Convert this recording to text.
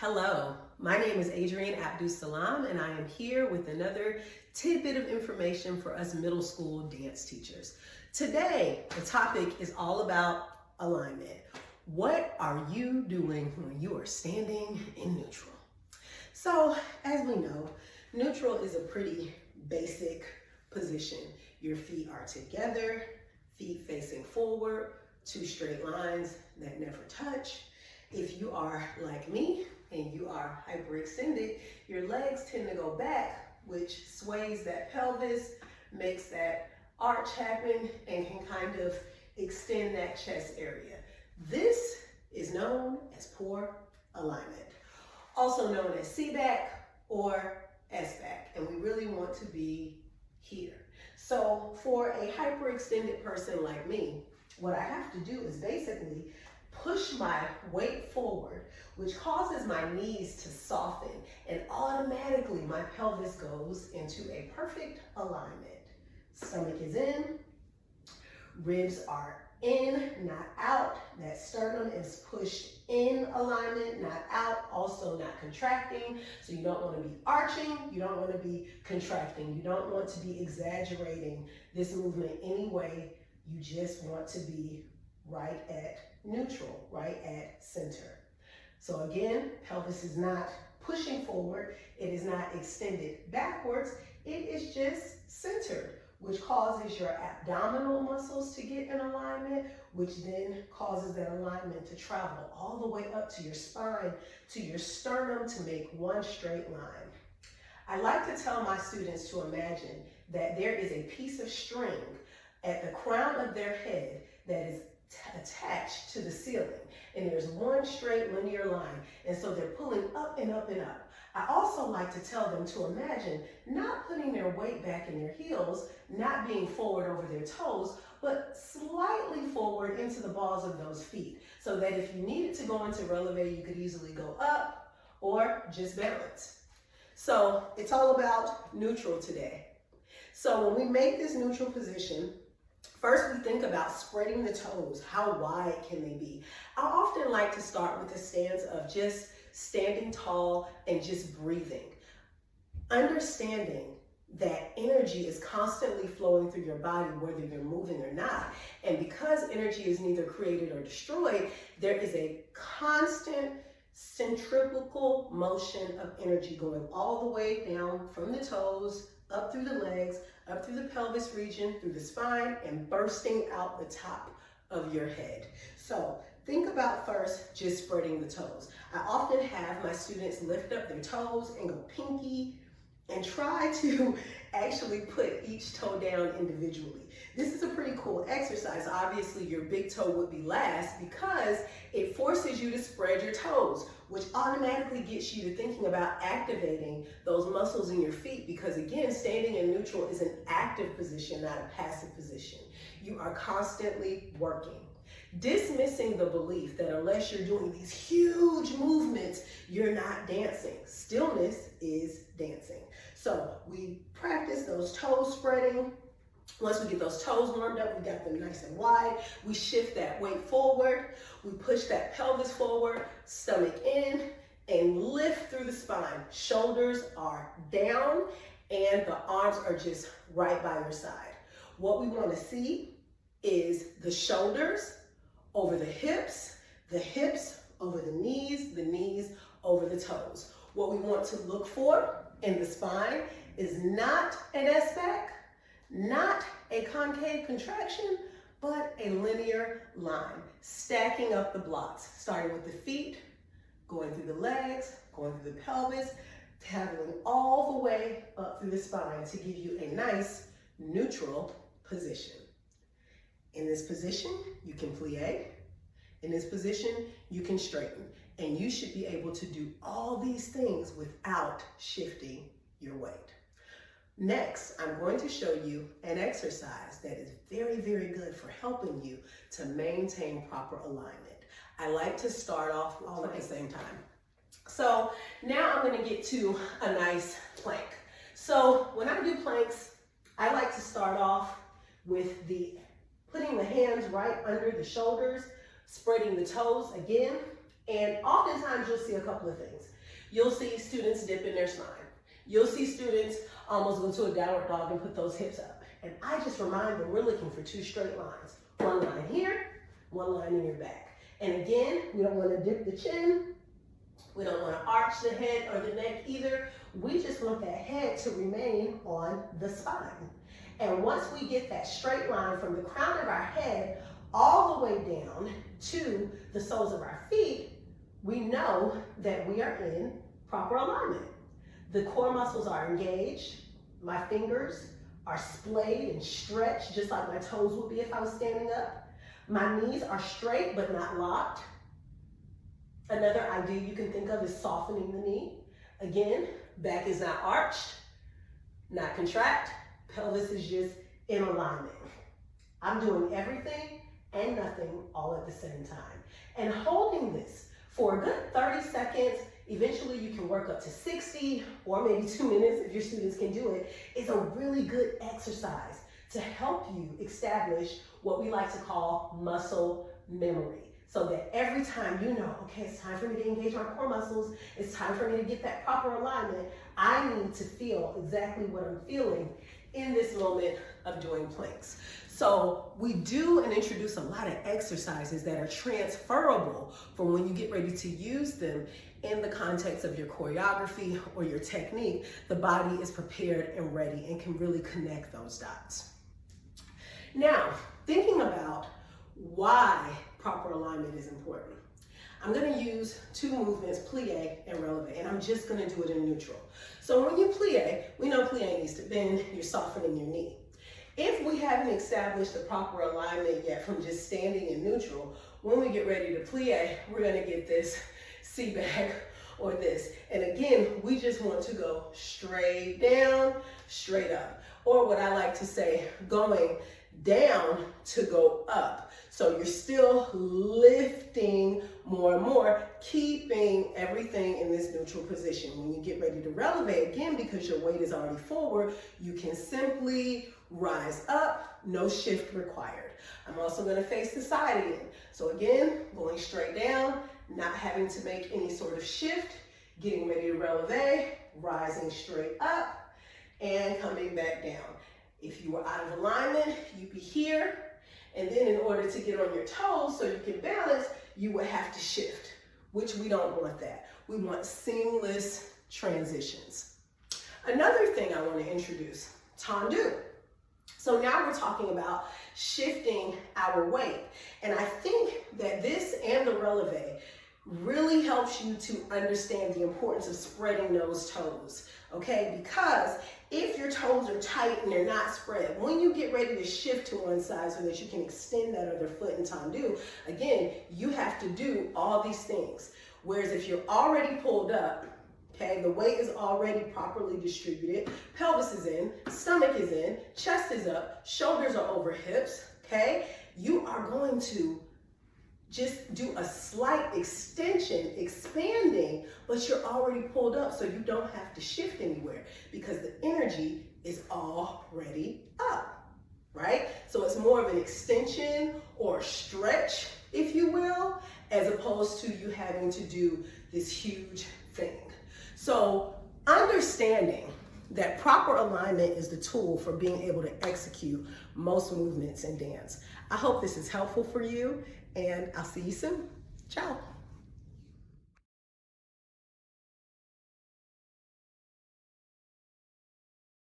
Hello, my name is Adrienne Abdus-Salam, and I am here with another tidbit of information for us middle school dance teachers. Today, the topic is all about alignment. What are you doing when you are standing in neutral? So, as we know, neutral is a pretty basic position. Your feet are together, feet facing forward, two straight lines that never touch. If you are like me and you are hyperextended, your legs tend to go back, which sways that pelvis, makes that arch happen, and can kind of extend that chest area. This is known as poor alignment, also known as C-back or S-back, and we really want to be here. So for a hyperextended person like me, what I have to do is basically push my weight forward, which causes my knees to soften, and automatically my pelvis goes into a perfect alignment. Stomach is in, ribs are in, not out. That sternum is pushed in alignment, not out, also not contracting. So you don't want to be arching, you don't want to be contracting, you don't want to be exaggerating this movement any way. You just want to be right at neutral, right at center. So again, pelvis is not pushing forward, it is not extended backwards, it is just centered, which causes your abdominal muscles to get in alignment, which then causes that alignment to travel all the way up to your spine, to your sternum, to make one straight line. I like to tell my students to imagine that there is a piece of string at the crown of their head that is attached to the ceiling, and there's one straight linear line, and so they're pulling up and up and up. I also like to tell them to imagine not putting their weight back in their heels, not being forward over their toes, but slightly forward into the balls of those feet, so that if you needed to go into releve, you could easily go up or just balance. So it's all about neutral today. So when we make this neutral position, first, we think about spreading the toes. How wide can they be? I often like to start with a stance of just standing tall and just breathing. Understanding that energy is constantly flowing through your body, whether you're moving or not. And because energy is neither created or destroyed, there is a constant centrifugal motion of energy going all the way down from the toes, up through the legs, up through the pelvis region, through the spine, and bursting out the top of your head. So think about first just spreading the toes. I often have my students lift up their toes and go pinky and try to actually put each toe down individually. This is a pretty cool exercise. Obviously, your big toe would be last because it forces you to spread your toes, which automatically gets you to thinking about activating those muscles in your feet, because again, standing in neutral is an active position, not a passive position. You are constantly working. Dismissing the belief that unless you're doing these huge movements, you're not dancing. Stillness is dancing. So we practice those toes spreading. Once we get those toes warmed up, we got them nice and wide. We shift that weight forward. We push that pelvis forward, stomach in, and lift through the spine. Shoulders are down, and the arms are just right by your side. What we want to see is the shoulders over the hips over the knees over the toes. What we want to look for in the spine is not an S-back, not a concave contraction, but a linear line, stacking up the blocks, starting with the feet, going through the legs, going through the pelvis, traveling all the way up through the spine to give you a nice neutral position. In this position, you can plie. In this position, you can straighten. And you should be able to do all these things without shifting your weight. Next, I'm going to show you an exercise that is very, very good for helping you to maintain proper alignment. I like to start off all at the same time. So now I'm going to get to a nice plank. So when I do planks, I like to start off with putting the hands right under the shoulders, spreading the toes again, and oftentimes you'll see a couple of things. you'll see students dip in their spine. You'll see students almost go to a downward dog and put those hips up. And I just remind them we're looking for 2 straight lines. One line here, one line in your back. And again, we don't want to dip the chin. We don't want to arch the head or the neck either. We just want that head to remain on the spine. And once we get that straight line from the crown of our head all the way down to the soles of our feet, we know that we are in proper alignment. The core muscles are engaged. My fingers are splayed and stretched just like my toes would be if I was standing up. My knees are straight but not locked. Another idea you can think of is softening the knee. Again, back is not arched, not contract. Pelvis is just in alignment. I'm doing everything and nothing all at the same time. And holding this for a good 30 seconds, eventually you can work up to 60 or maybe 2 minutes if your students can do it, is a really good exercise to help you establish what we like to call muscle memory. So that every time you know, okay, it's time for me to engage my core muscles, it's time for me to get that proper alignment, I need to feel exactly what I'm feeling in this moment of doing planks. So we do and introduce a lot of exercises that are transferable for when you get ready to use them in the context of your choreography or your technique. The body is prepared and ready and can really connect those dots. Now, thinking about why proper alignment is important. I'm going to use 2 movements, plie and releve, and I'm just going to do it in neutral. So when you plie, we know plie needs to bend, you're softening your knee. If we haven't established the proper alignment yet from just standing in neutral, when we get ready to plie, we're going to get this C back or this. And again, we just want to go straight down, straight up. Or what I like to say, going down to go up. So you're still lifting more and more, keeping everything in this neutral position. When you get ready to releve, again, because your weight is already forward, you can simply rise up, no shift required. I'm also going to face the side again. So again, going straight down, not having to make any sort of shift, getting ready to releve, rising straight up, and coming back down. If you were out of alignment, you'd be here. And then in order to get on your toes so you can balance, you would have to shift, which we don't want that. We want seamless transitions. Another thing I want to introduce, tendu. So now we're talking about shifting our weight. And I think that this and the releve really helps you to understand the importance of spreading those toes, okay? Because if your toes are tight and they're not spread, when you get ready to shift to one side so that you can extend that other foot in tendu, again, you have to do all these things. Whereas if you're already pulled up, okay, the weight is already properly distributed, pelvis is in, stomach is in, chest is up, shoulders are over hips, okay? You are going to just do a slight extension, expanding, but you're already pulled up so you don't have to shift anywhere because the energy is already up, right? So it's more of an extension or stretch, if you will, as opposed to you having to do this huge thing. So understanding that proper alignment is the tool for being able to execute most movements in dance. I hope this is helpful for you, and I'll see you soon. Ciao.